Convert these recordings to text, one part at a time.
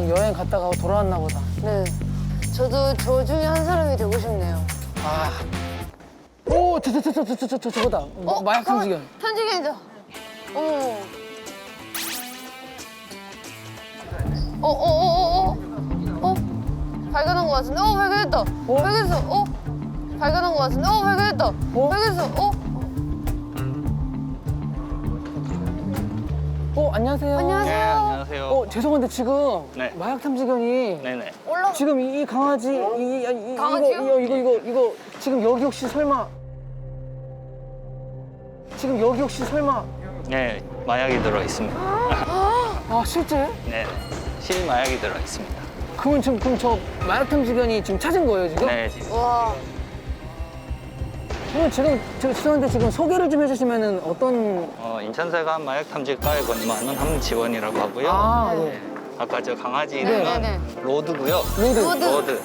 지금 여행 갔다가 돌아왔나 보다. 네. 저도 저 중에 한 사람이 되고 싶네요. 아. 오, 저거다. 마약 탐지견. 탐지견이다. 어머머. 발견한 것 같은데? 발견했다. 발견했어. 발견한 것 같은데? 발견했다. 발견했어. 안녕하세요. 안녕하세요. 네, 안녕하세요. 죄송한데 지금 네. 마약 탐지견이 네네. 지금 이 강아지 강아지요? 이거 지금 여기 혹시 설마 네, 마약이 들어 있습니다. 아 실제? 네, 실마약이 들어 있습니다. 그럼 저 마약 탐지견이 지금 찾은 거예요 지금? 네, 지금. 와. 그럼 지금 저 죄송한데 지금 소개를 좀 해주시면은 어떤 인천세관 마약탐지과에 근무하는 한 직원이라고 하고요. 아 네. 네. 아까 저 강아지 네. 이름은 네네. 로드고요. 로드. 로드.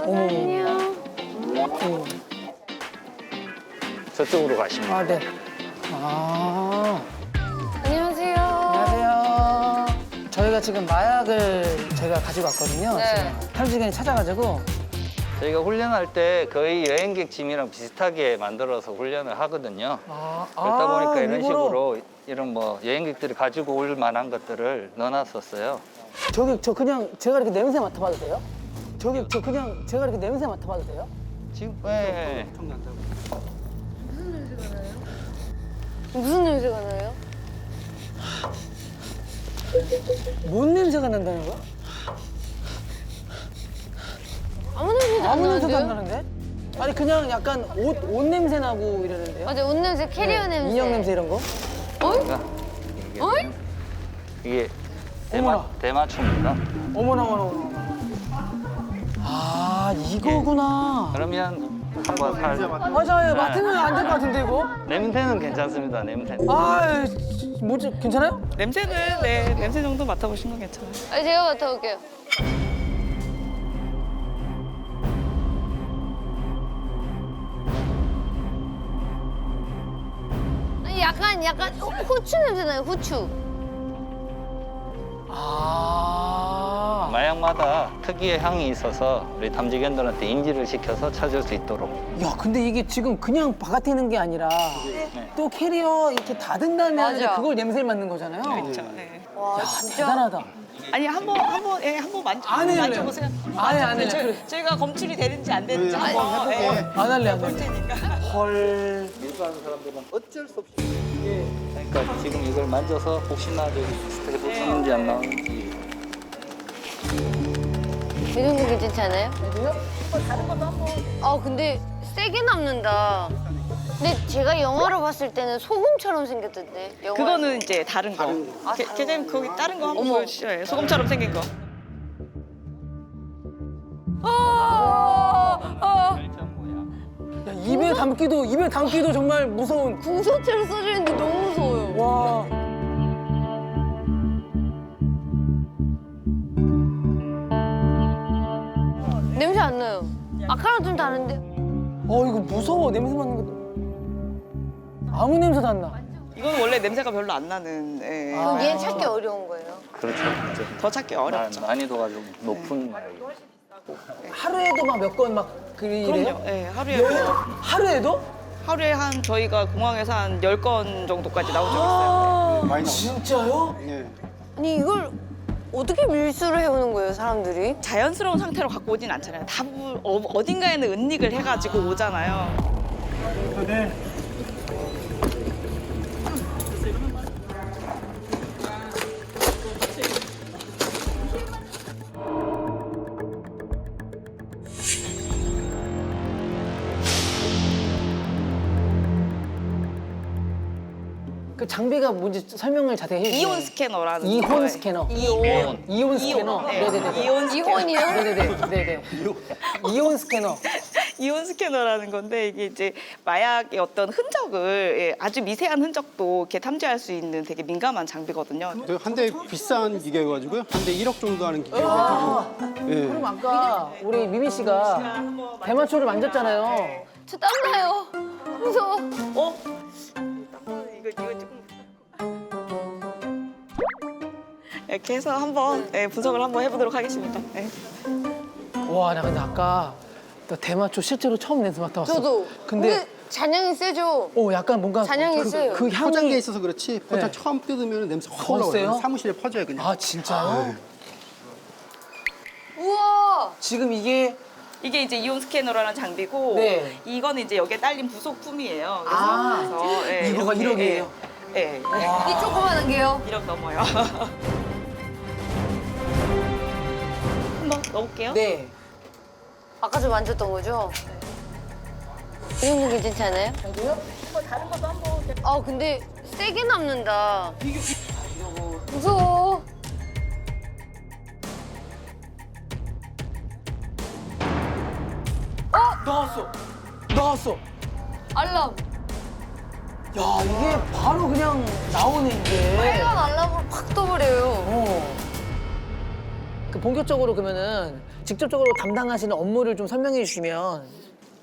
안녕. 저쪽으로 가시면. 아 네. 아 안녕하세요. 안녕하세요. 저희가 지금 마약을 저희가 가지고 왔거든요. 네. 지금 탐지견이 찾아가지고. 저희가 훈련할 때 거의 여행객 짐이랑 비슷하게 만들어서 훈련을 하거든요. 그러다 보니까 이런 일부러? 식으로 이런 뭐 여행객들이 가지고 올 만한 것들을 넣어놨었어요. 저 그냥 제가 이렇게 냄새 맡아봐도 돼요? 저 그냥 제가 이렇게 냄새 맡아봐도 돼요? 지금 네. 무슨 냄새가 나요? 뭔 냄새가 난다는 거야? 아무 냄새도 안 아무 냄새도 안 나는데요? 나는데? 아니 그냥 약간 옷 냄새 나고 이러는데요? 맞아, 옷 냄새, 캐리어 네, 냄새. 인형 냄새 이런 거? 그러니까 어이? 이게 어머나. 대마초입니다. 어머나 어머나. 아 이거구나. 그러면 한번 살. 맞아요. 맡으면 안 될 것 같은데 이거? 냄새는 괜찮습니다. 냄새는. 아 뭐지 괜찮아요? 냄새는 네 냄새 정도 맡아보신 건 괜찮아요. 아니, 제가 맡아볼게요. 아니, 약간 후추 냄새 나요, 후추. 아. 마약마다 특유의 향이 있어서 우리 탐지견들한테 인지를 시켜서 찾을 수 있도록. 야 근데 이게 지금 그냥 바깥에 있는 게 아니라 또 캐리어 이렇게 닫은 다음에 하는데 맞아. 그걸 냄새를 맡는 거잖아요. 그렇죠. 네. 와, 야 진짜. 대단하다. 아니 한번 안 해요. 만져보세요. 안 해, 안 해. 저희가 검출이 되는지 안 되는지 한번 예. 안 할래 안 볼 할래. 테니까. 헐. 일반 사람들은 어쩔 수 없이. 그러니까 지금 이걸 만져서 혹시나 저기 스테이크 나오는지 안 나오는지. 이 정도 괜찮지 않아요? 근데 세게 남는다. 근데 제가 영화로 봤을 때는 소금처럼 생겼던데. 영화에서. 그거는 이제 다른 거. 계장님 거기 다른 거 한번 보여주시죠. 예, 소금처럼 생긴 거. 야, 입에 담기도 정말 무서운. 궁서체로 써져 있는데 너무 무서워요. 와. 냄새 안 나요. 아까랑 좀 다른데? 이거 무서워 냄새 맡는 것도. 아무 냄새도 안 나. 이건 원래 냄새가 별로 안 나는. 예. 그럼 얘는 찾기 어려운 거예요. 그렇죠. 더 찾기 어렵죠. 난이도가 좀 높은 마약이에요. 하루에도 막 몇 건 막 그래요? 그럼요. 예, 하루에 뭐, 하루에도? 하루에 한 저희가 공항에서 한 10건 정도까지 나온 적 있어요. 아, 진짜요? 아니 이걸 어떻게 밀수를 해오는 거예요, 사람들이? 자연스러운 상태로 갖고 오진 않잖아요. 다부 어딘가에는 은닉을 해가지고 오잖아요. 그 장비가 뭔지 설명을 자세히 해주세요. 이온 스캐너라는 이혼 거예요. 스캐너. 이온 스캐너. 네. 네네네. 이온 스캐너. 이혼이요? 네네네. 이혼 스캐너. 이온 스캐너라는 건데 이게 이제 마약의 어떤 흔적을 아주 미세한 흔적도 이렇게 탐지할 수 있는 되게 민감한 장비거든요. 한 대 비싼 기계여가지고요. 한 대 1억 정도 하는 기계여가지고. 예. 그럼 아까 우리 미미 씨가 대마초를 만졌잖아요. 저 땀나요. 무서워. 이거 조금 이렇게 해서 한번 분석을 한번 해보도록 하겠습니다. 네. 와, 나 근데 아까 나 대마초 실제로 처음 냄새 맡아봤어. 저도. 근데 잔향이 세죠? 약간 뭔가 잔향이 세요. 그 포장기에 향이 있어서 그렇지 포장 네. 처음 뜯으면 냄새 확 더 올라와요. 세요? 사무실에 퍼져요 그냥. 아 진짜요? 우와. 지금 이게 이게 이제 이온 스캐너라는 장비고 네. 이거는 이제 여기에 딸린 부속품이에요. 그래서, 아, 그래서, 이거가 이렇게, 1억이에요? 네. 이 조그만한 게요? 1억 넘어요. 한번 넣어볼게요. 네. 아까 저 만졌던 거죠? 이 정도 괜찮지 않아요? 저도요? 아 근데 세게 남는다. 무서워. 나왔어. 알람. 야 이게 바로 그냥 나오네 이게. 빨간 알람으로 확 떠버려요. 그 본격적으로 그러면은 직접적으로 담당하시는 업무를 좀 설명해 주시면.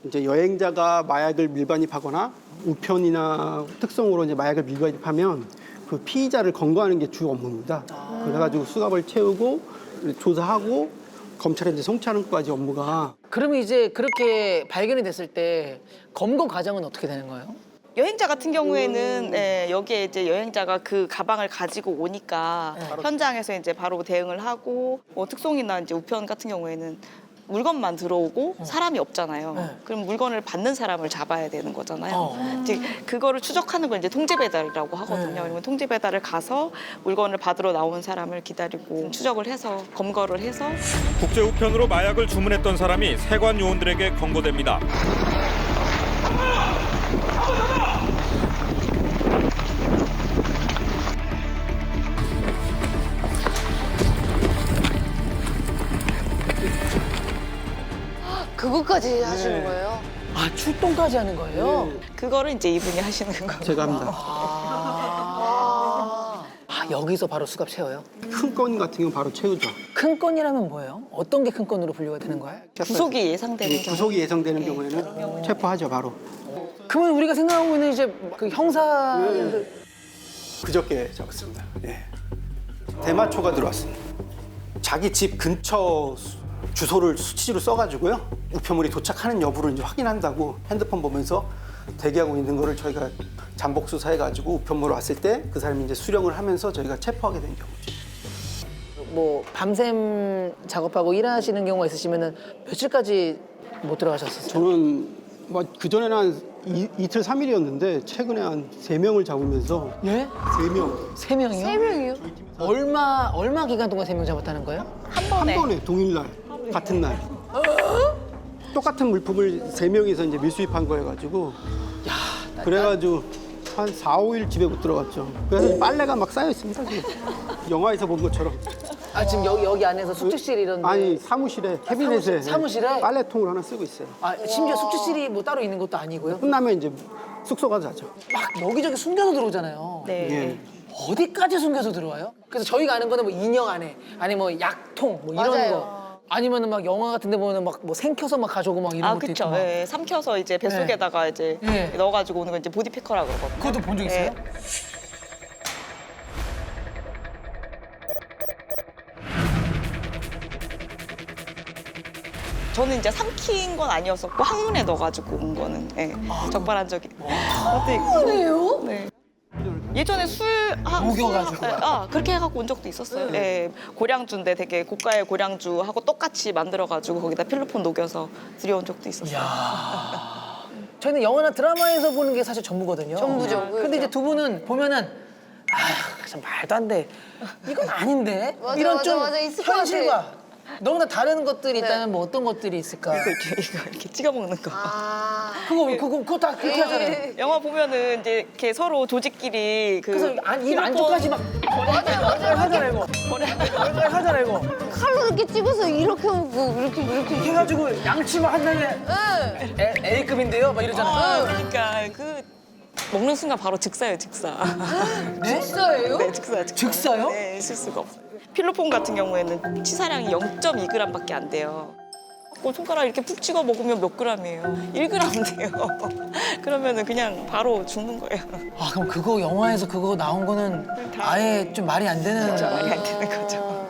이제 여행자가 마약을 밀반입하거나 우편이나 특성으로 이제 마약을 밀반입하면 그 피의자를 검거하는 게 주 업무입니다. 그래가지고 수갑을 채우고 조사하고 검찰에 이제 송치하는 것까지 업무가. 그러면 이제 그렇게 발견이 됐을 때 검거 과정은 어떻게 되는 거예요? 여행자 같은 경우에는 여기에 이제 여행자가 그 가방을 가지고 오니까 현장에서 이제 바로 대응을 하고 특송이나 이제 우편 같은 경우에는 물건만 들어오고 사람이 없잖아요. 네. 그럼 물건을 받는 사람을 잡아야 되는 거잖아요. 이제 그거를 추적하는 걸 이제 통제 배달이라고 하거든요. 그러면 통제 배달을 가서 물건을 받으러 나오는 사람을 기다리고 추적을 해서 검거를 해서 국제 우편으로 마약을 주문했던 사람이 세관 요원들에게 검거됩니다. 그것까지 하시는 거예요? 아 출동까지 하는 거예요? 그거를 이제 이분이 하시는 거예요. 제가 합니다. 아 여기서 바로 수갑 채워요? 큰 건 같은 경우 바로 채우죠. 큰 건이라면 뭐예요? 어떤 게 큰 건으로 분류가 되는 거예요? 구속이 예상되는 경우. 구속이 예상되는 경우에는 체포하죠 바로. 그러면 우리가 생각하고 있는 이제 그 형사들 그저께 잡았습니다. 예. 대마초가 들어왔습니다. 자기 집 근처 주소를 수치로 써가지고요. 우편물이 도착하는 여부를 이제 확인한다고 핸드폰 보면서 대기하고 있는 거를 저희가 잠복 수사해가지고 우편물 왔을 때 그 사람이 이제 수령을 하면서 저희가 체포하게 된 경우죠. 뭐 밤샘 작업하고 일하시는 경우가 있으시면은 며칠까지 못 들어가셨었어요? 저는 뭐 그전에는 한 이틀 3일이었는데 최근에 한 3명을 잡으면서 예? 3명. 3명이요? 3명이요? 얼마 기간 동안 3명 잡았다는 거예요? 한 한 번에. 번에 동일날 같은 날 똑같은 물품을 3명이서 이제 밀수입한 거여가지고 그래가지고 한 4, 5일 집에 못 들어갔죠. 그래서 빨래가 막 쌓여 있습니다. 지금. 영화에서 본 것처럼. 아 지금 여기 안에서 숙직실 이런 데 아니 사무실에 캐비넷에 사무실에? 빨래통을 하나 쓰고 있어요. 아 심지어 숙직실이 뭐 따로 있는 것도 아니고요? 끝나면 이제 숙소 가서 자죠. 막 여기저기 숨겨서 들어오잖아요. 네. 예. 어디까지 숨겨서 들어와요? 그래서 저희가 아는 거는 뭐 인형 안에 아니 뭐 약통 뭐 이런 맞아요. 거 아니면은 막 영화 같은 데 보면은 막 뭐 생켜서 막 가져오고 막 이런 아, 것도 그쵸. 있고 막. 예, 삼켜서 이제 뱃속에다가 이제 네. 넣어가지고 오는 거 이제 보디패커라고 그러거든요. 그것도 본 적 있어요? 예. 저는 이제 삼킨 건 아니었었고 항문에 넣어가지고 온 거는 적발한 적이 그것도 있고. 그래요? 네. 예전에 녹여가지고. 그렇게 해갖고 온 적도 있었어요. 예, 고량주인데 되게 고가의 고량주하고 똑같이 만들어가지고 거기다 필로폰 녹여서 들여온 적도 있었어요. 저희는 영화나 드라마에서 보는 게 사실 전부거든요. 전부죠. 근데 이제 두 분은 보면은 아휴, 참 말도 안 돼. 이건 아닌데. 맞아, 이런 맞아, 좀 맞아. 있을 것 현실과 너무나 다른 것들이 있다면 뭐 어떤 것들이 있을까? 이거 이렇게 찍어 먹는 거. 아. 그거 다 그렇게 하잖아요. 영화 보면은 이제 이렇게 서로 조직끼리 그래서 입 필로폰 안쪽까지 막 맞아요. 하잖아요, 이거. 하잖아요, 이거. 칼로 이렇게 찍어서 이렇게 먹고 이렇게. 해가지고 양치만 한 다음에 네. A급인데요? 막 이러잖아요. 그러니까 그 먹는 순간 바로 즉사예요, 즉사. 네? 진짜예요? 네, 즉사요. 즉사요? 네, 실수가 없어요. 필로폰 같은 경우에는 치사량이 0.2g밖에 안 돼요. 갖고 손가락 이렇게 푹 찍어 먹으면 몇 g이에요? 1g 돼요. 그러면은 그냥 바로 죽는 거예요. 아 그럼 그거 영화에서 그거 나온 거는 아예 좀 말이 안 되는. 말이 안 되는 거죠.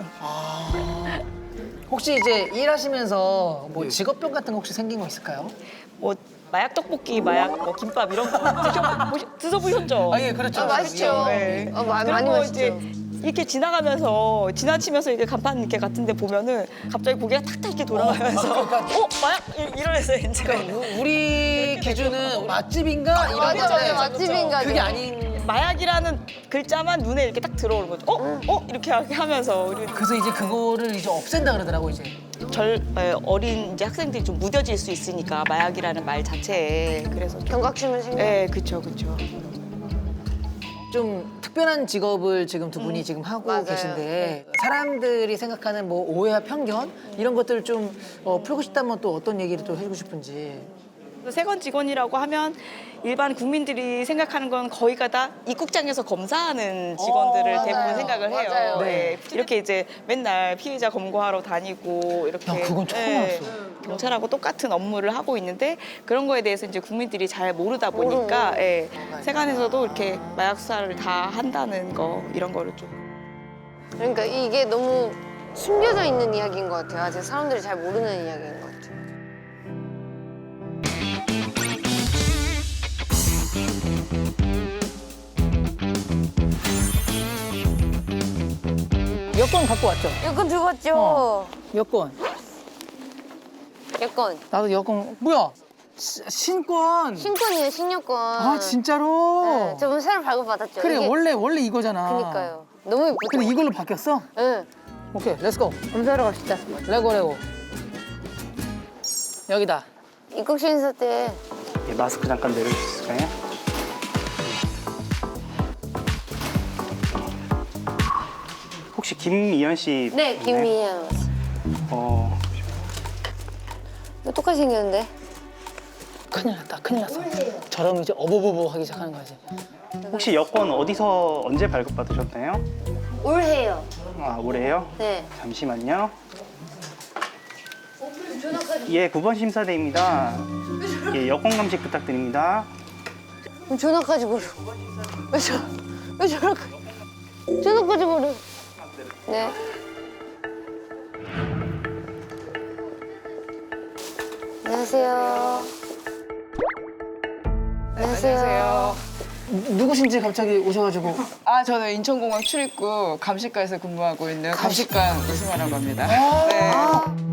혹시 이제 일하시면서 뭐 직업병 같은 거 혹시 생긴 거 있을까요? 뭐 마약 떡볶이, 마약 뭐 김밥 이런 거 드셔보셨죠? 아 예 그렇죠. 맛있죠. 네. 많이 그런 거 맛있죠. 이제 이렇게 지나치면서 이렇게 간판 이렇게 같은데 보면은 갑자기 고개가 탁탁 이렇게 돌아가면서 마약 이러면서 이제 우리 기준은 맛집인가 이런 맞아, 건데 맛집인가. 그게 아닌. 마약이라는 글자만 눈에 이렇게 딱 들어오는 거죠. 이렇게 하면서 우리 그래서 이제 그거를 이제 없앤다 그러더라고 이제. 어린 이제 학생들이 좀 무뎌질 수 있으니까 마약이라는 말 자체에 그래서 좀, 경각심을 생겨. 네, 그렇죠. 좀 특별한 직업을 지금 두 분이 지금 하고 맞아요. 계신데 사람들이 생각하는 뭐 오해와 편견 이런 것들을 좀 풀고 싶다면 또 어떤 얘기를 또 해주고 싶은지. 세관 직원이라고 하면 일반 국민들이 생각하는 건 거의가 다 입국장에서 검사하는 직원들을 맞아요. 대부분 생각을 해요. 맞아요. 네. 이렇게 이제 맨날 피해자 검거하러 다니고 이렇게 야, 그건 처음 네, 알았어. 경찰하고 똑같은 업무를 하고 있는데 그런 거에 대해서 이제 국민들이 잘 모르다 보니까 예, 세관에서도 이렇게 마약 수사를 다 한다는 거 이런 거를 좀 그러니까 이게 너무 숨겨져 있는 이야기인 것 같아요. 아직 사람들이 잘 모르는 이야기인 것 같아요. 여권 갖고 왔죠? 여권 들고 왔죠? 여권. 여권. 나도 여권. 뭐야? 신권. 신권이에요, 신여권. 아 진짜로? 네, 저번 새로 발급받았죠. 그래 이게- 원래 이거잖아. 그니까요. 너무 예쁘죠? 근데 이걸로 바뀌었어? 네. 오케이 렛츠고. 검사하러 갑시다. 레고. 여기다. 입국시 인사 때 예, 마스크 잠깐 내려주실까요? 혹시 김미연 씨? 네, 김미연. 이거 똑같이 생겼는데? 큰일 났어. 저러면 이제 어버버버 하기 시작하는 거지. 혹시 여권 어디서 언제 발급받으셨나요? 올해요. 아, 올해요? 네. 잠시만요. 예, 9번 심사대입니다. 예, 여권 감식 부탁드립니다. 그럼 전화까지 모르. 왜 전화까지 모르. 네. 안녕하세요. 안녕하세요. 누구신지 갑자기 오셔가지고. 아, 저는 인천공항 출입구 감식과에서 근무하고 있는 감식관 이승화라고 합니다. 네.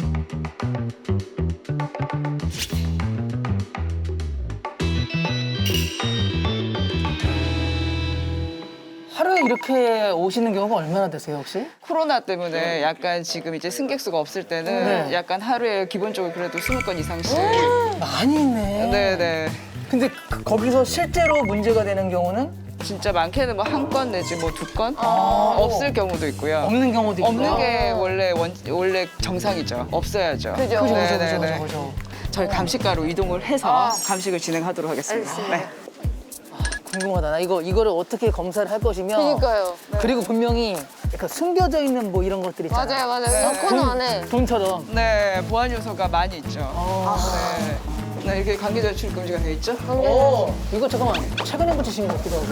하루에 이렇게 오시는 경우가 얼마나 되세요 혹시? 코로나 때문에 약간 지금 이제 승객수가 없을 때는 네. 약간 하루에 기본적으로 그래도 20건 이상씩. 많이 있네. 네네. 근데 거기서 실제로 문제가 되는 경우는 진짜 많게는 뭐 한 건 내지 뭐 2건? 없을 경우도 있고요. 없는 경우도 있고. 없는 게 원래 정상이죠. 없어야죠. 그죠. 그죠, 네네네. 그죠. 저희 감식과로 이동을 해서 감식을 진행하도록 하겠습니다. 알겠습니다. 네. 궁금하다. 나 이거를 어떻게 검사를 할 것이며. 그니까요. 그리고 분명히 약간 숨겨져 있는 뭐 이런 것들 있잖아. 맞아요. 여권 안에. 돈처럼. 네, 보안 요소가 많이 있죠. 네. 네, 이렇게 관계자 출입 금지가 돼 있죠? 이거 잠깐만. 최근에 붙이신 것 같기도 하고.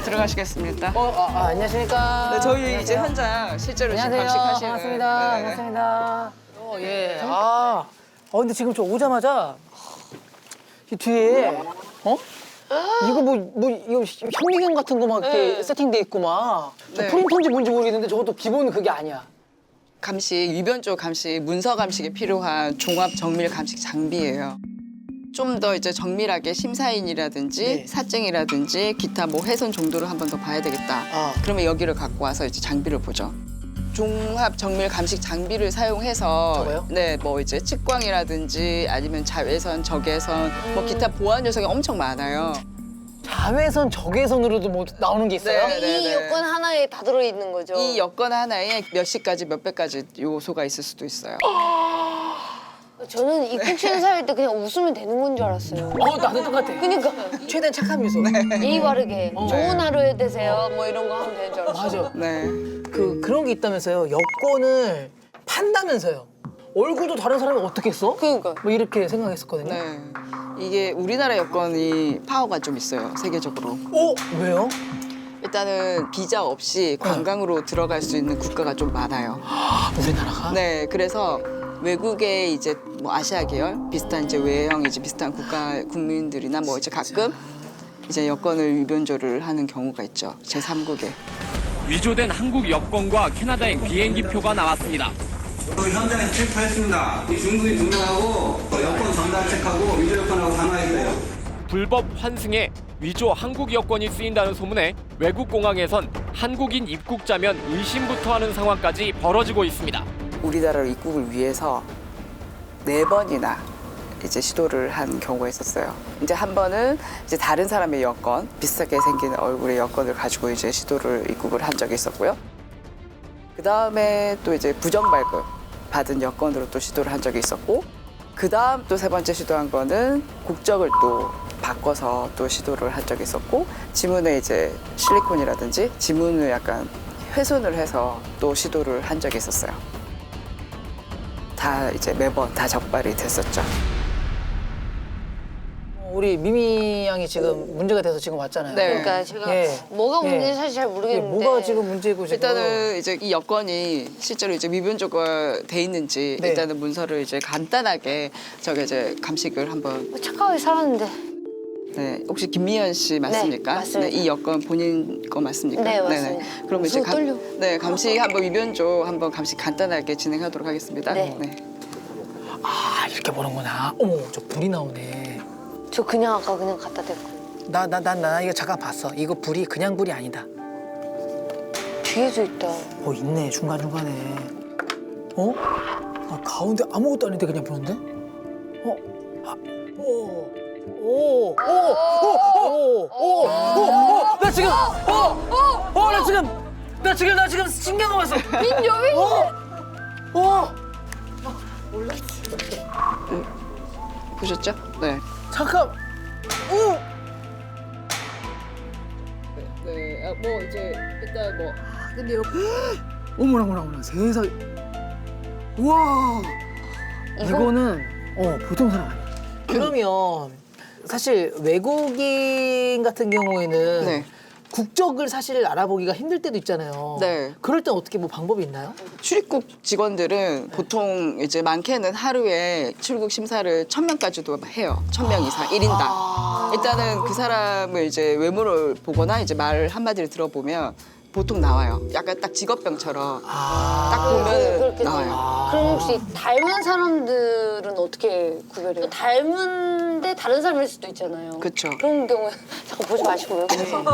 들어가시겠습니다. 안녕하십니까. 네, 저희 이제 현장 실제로 지금 안녕하세요. 감식하시는. 반갑습니다. 네. 반갑습니다. 예. 근데 지금 저 오자마자 이 뒤에 이거 이거 현미경 같은 거 막 이렇게 세팅돼 있고 막. 저 네. 프린터인지 뭔지 모르겠는데 저것도 기본 그게 아니야. 감식, 위변조 감식, 문서 감식에 필요한 종합 정밀 감식 장비예요. 좀 더 이제 정밀하게 심사인이라든지 네. 사증이라든지 기타 뭐 훼손 정도를 한 번 더 봐야 되겠다. 그러면 여기를 갖고 와서 이제 장비를 보죠. 종합 정밀 감식 장비를 사용해서 저거요? 네, 뭐 이제 측광이라든지 아니면 자외선, 적외선, 뭐 기타 보안 요소가 엄청 많아요. 자외선, 적외선으로도 뭐 나오는 게 있어요? 네. 이 여권 하나에 다 들어있는 거죠. 이 여건 하나에 몇 시까지 몇 배까지 요소가 있을 수도 있어요. 저는 입국시 인사할 때 그냥 웃으면 되는 건 줄 알았어요. 나도 똑같아. 그니까 최대한 착한 미소. 예의 바르게 좋은 하루 되세요. 뭐 이런 거 하면 되는 줄 알았어요. 맞아. 네. 그런 게 있다면서요. 여권을 판다면서요. 얼굴도 다른 사람이 어떻게 써? 그러니까. 뭐 이렇게 생각했었거든요. 네. 이게 우리나라 여권이 파워가 좀 있어요, 세계적으로. 왜요? 일단은 비자 없이 관광으로 들어갈 수 있는 국가가 좀 많아요. 우리나라가? 네, 그래서 외국에 이제 뭐 아시아 계열 비슷한 이제 외형 이제 비슷한 국가 국민들이나 뭐 이제 가끔 이제 여권을 위변조를 하는 경우가 있죠. 제3국에. 위조된 한국 여권과 캐나다행 비행기표가 나왔습니다. 현장에서 체크했습니다. 중국이 두 명하고 여권 전달 체크하고 위조 여권하고 강화했어요. 불법 환승에 위조 한국 여권이 쓰인다는 소문에 외국 공항에선 한국인 입국자면 의심부터 하는 상황까지 벌어지고 있습니다. 우리나라로 입국을 위해서 4번이나 이제 시도를 한 경우가 있었어요. 이제 한 번은 이제 다른 사람의 여권, 비슷하게 생긴 얼굴의 여권을 가지고 이제 시도를 입국을 한 적이 있었고요. 그 다음에 또 이제 부정 발급 받은 여권으로 또 시도를 한 적이 있었고, 그 다음 또 3번째 시도한 거는 국적을 또 바꿔서 또 시도를 한 적이 있었고, 지문에 이제 실리콘이라든지 지문을 약간 훼손을 해서 또 시도를 한 적이 있었어요. 다 이제 매번 다 적발이 됐었죠. 우리 미미 양이 지금 문제가 돼서 지금 왔잖아요. 네. 그러니까 제가 예. 뭐가 문제인지 예. 사실 잘 이게 모르겠는데. 뭐가 지금 문제고 지금? 일단은 이제 이 여건이 실제로 이제 미변조가 돼 있는지 네. 일단은 문서를 이제 간단하게 저기 이제 감식을 한번. 착하게 살았는데. 네, 혹시 김미연 씨 맞습니까? 네, 맞습니다. 이 여건 본인 거 맞습니까? 네, 맞습니다. 그러면 이제 손 떨려. 네, 감식 한번 위변조 한번 감식 간단하게 진행하도록 하겠습니다. 네. 아 이렇게 보는구나. 어머 저 불이 나오네. 저 그냥 아까 그냥 갖다 댔고. 나 이거 잠깐 봤어. 이거 불이 그냥 불이 아니다. 뒤에도 있다. 있네 중간 중간에. 아 가운데 아무것도 아닌데 그냥 보는데? 나 지금 신기한 거 봤어. 보셨죠? 네. 잠깐. 네, 뭐 이제 일단 뭐. 근데 여기 어머나 세상. 우와. 이거는 보통 사람 아니야. 그러면 사실 외국인 같은 경우에는 네. 국적을 사실 알아보기가 힘들 때도 있잖아요. 네. 그럴 땐 어떻게 뭐 방법이 있나요? 출입국 직원들은 보통 이제 많게는 하루에 출국 심사를 1000명까지도 해요. 1000명 이상, 1인당. 일단은 그 사람을 이제 외모를 보거나 이제 말 한마디를 들어보면 보통 나와요. 약간 딱 직업병처럼 딱 보면 그렇게 나와요. 그럼 혹시 닮은 사람들은 어떻게 구별해요? 닮은데 다른 사람일 수도 있잖아요. 그쵸. 그런 경우에 잠깐 보지 마시고 왜 그러세요?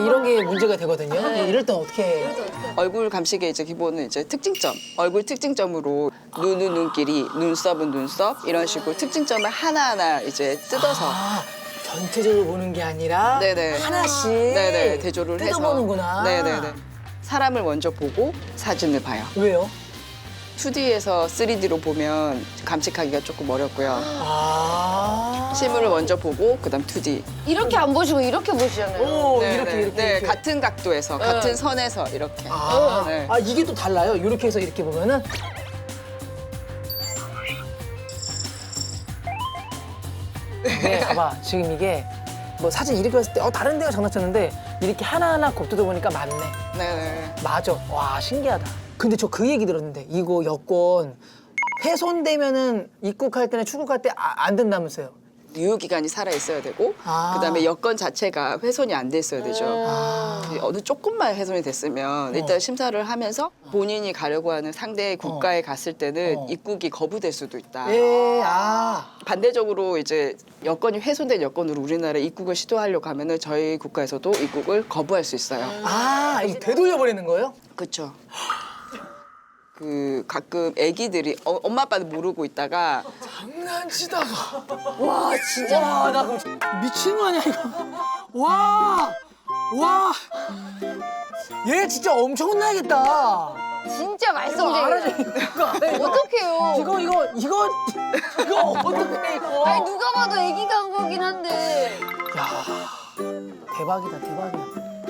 이런 게 문제가 되거든요. 이럴 땐 어떻게 해요? 얼굴 감식의 이제 기본은 이제 특징점, 얼굴 특징점으로 눈은 눈길이, 눈썹은 눈썹 이런 식으로 특징점을 하나하나 이제 뜯어서 전체적으로 보는 게 아니라 네네. 하나씩 네네 대조를 해서 뜯어보는구나. 네네네. 사람을 먼저 보고 사진을 봐요. 왜요? 2D에서 3D로 보면 감식하기가 조금 어렵고요. 아. 실물을 먼저 보고 그다음 2D. 이렇게 안 보시고 이렇게 보시잖아요. 오, 네, 이렇게 네, 이렇게. 네, 이렇게. 같은 각도에서 같은 선에서 이렇게. 네. 이게 또 달라요? 이렇게 해서 이렇게 보면은? 네, 봐봐. 지금 이게 뭐 사진 이렇게 봤을 때 다른 데가 장난쳤는데 이렇게 하나하나 곱두다 보니까 맞네. 네. 맞아. 와, 신기하다. 근데 저 그 얘기 들었는데 이거 여권 훼손되면은 입국할 때나 출국할 때 안 된다면서요? 유효 기간이 살아 있어야 되고 그다음에 여권 자체가 훼손이 안 돼 있어야 되죠. 어느 조금만 훼손이 됐으면 일단 심사를 하면서 본인이 가려고 하는 상대 국가에 갔을 때는 입국이 거부될 수도 있다. 예, 반대적으로 이제 여권이 훼손된 여권으로 우리나라에 입국을 시도하려고 하면은 저희 국가에서도 입국을 거부할 수 있어요. 이거 되돌려버리는 거예요? 그렇죠. 그 가끔 아기들이 엄마 아빠는 모르고 있다가 장난치다가. 와 진짜. 와, 나 그럼 미친 거 아니야, 이거. 와. 얘 진짜 엄청 혼나야겠다. 진짜 알아줘, 말썽쟁이다. 어떡해요? 이거 어떡해, 이거. 아니 누가 봐도 애기가 한 거긴 한데. 야, 대박이다.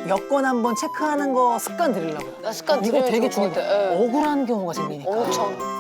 여권 한번 체크하는 거 습관 들이려고요. 습관 이거 들여야 되게 좋을 것 중요해. 같아. 예. 억울한 경우가 생기니까. 엄청.